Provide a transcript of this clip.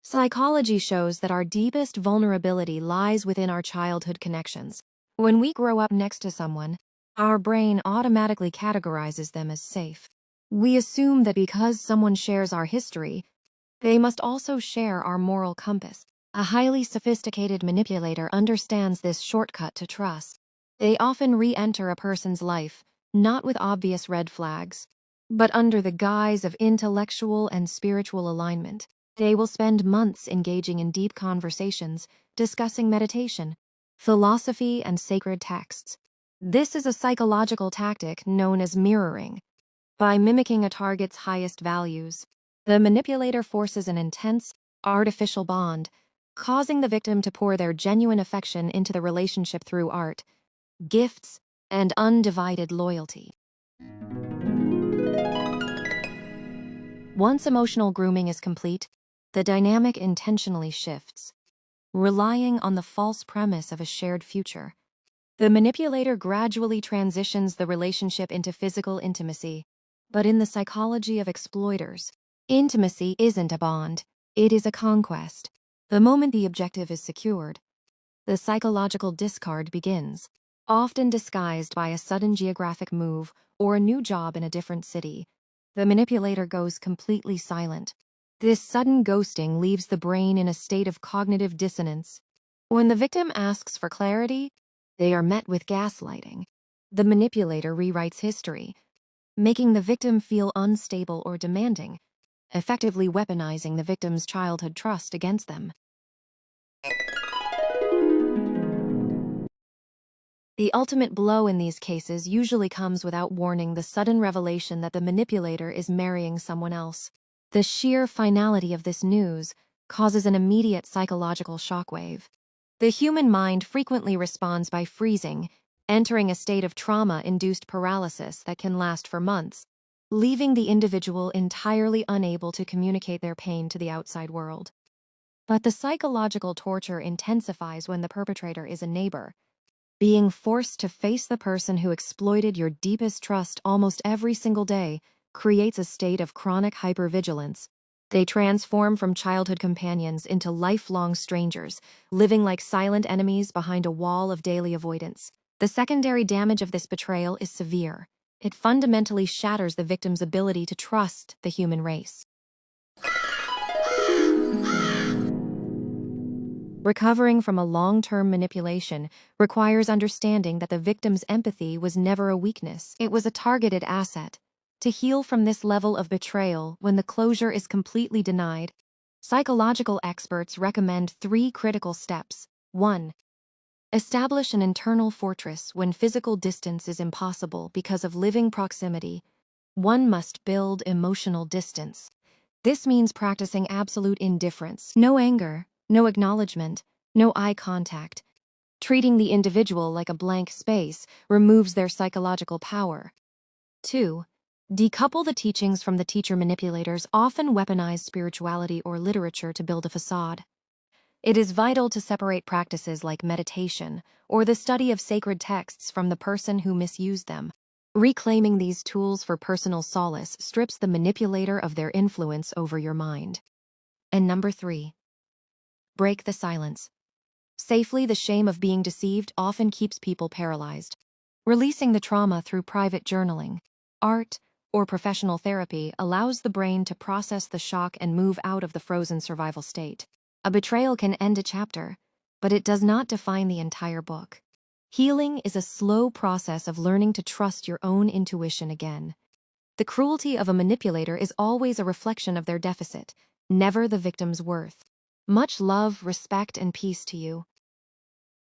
Psychology shows that our deepest vulnerability lies within our childhood connections. When we grow up next to someone, our brain automatically categorizes them as safe. We assume that because someone shares our history, they must also share our moral compass. A highly sophisticated manipulator understands this shortcut to trust. They often re-enter a person's life, not with obvious red flags, but under the guise of intellectual and spiritual alignment. They will spend months engaging in deep conversations, discussing meditation, philosophy, and sacred texts. This is a psychological tactic known as mirroring. By mimicking a target's highest values, the manipulator forces an intense, artificial bond, causing the victim to pour their genuine affection into the relationship through art, gifts, and undivided loyalty. Once emotional grooming is complete, the dynamic intentionally shifts. Relying on the false premise of a shared future, the manipulator gradually transitions the relationship into physical intimacy. But in the psychology of exploiters, intimacy isn't a bond, it is a conquest. The moment the objective is secured, the psychological discard begins, often disguised by a sudden geographic move or a new job in a different city. The manipulator goes completely silent. This sudden ghosting leaves the brain in a state of cognitive dissonance. When the victim asks for clarity, they are met with gaslighting. The manipulator rewrites history, making the victim feel unstable or demanding, effectively weaponizing the victim's childhood trust against them. The ultimate blow in these cases usually comes without warning: the sudden revelation that the manipulator is marrying someone else. The sheer finality of this news causes an immediate psychological shockwave. The human mind frequently responds by freezing, entering a state of trauma-induced paralysis that can last for months, leaving the individual entirely unable to communicate their pain to the outside world. But the psychological torture intensifies when the perpetrator is a neighbor. Being forced to face the person who exploited your deepest trust almost every single day creates a state of chronic hypervigilance. They transform from childhood companions into lifelong strangers, living like silent enemies behind a wall of daily avoidance. The secondary damage of this betrayal is severe. It fundamentally shatters the victim's ability to trust the human race. Recovering from a long-term manipulation requires understanding that the victim's empathy was never a weakness. It was a targeted asset. To heal from this level of betrayal when the closure is completely denied, psychological experts recommend 3 critical steps. 1. Establish an internal fortress when physical distance is impossible because of living proximity. One must build emotional distance. This means practicing absolute indifference. No anger, no acknowledgement, no eye contact. Treating the individual like a blank space removes their psychological power. 2. Decouple the teachings from the teacher. Manipulators often weaponize spirituality or literature to build a facade. It is vital to separate practices like meditation or the study of sacred texts from the person who misused them. Reclaiming these tools for personal solace strips the manipulator of their influence over your mind. And number 3. Break the silence. Safely, the shame of being deceived often keeps people paralyzed. Releasing the trauma through private journaling, art, or professional therapy allows the brain to process the shock and move out of the frozen survival state. A betrayal can end a chapter, but it does not define the entire book. Healing is a slow process of learning to trust your own intuition again. The cruelty of a manipulator is always a reflection of their deficit, never the victim's worth. Much love, respect, and peace to you.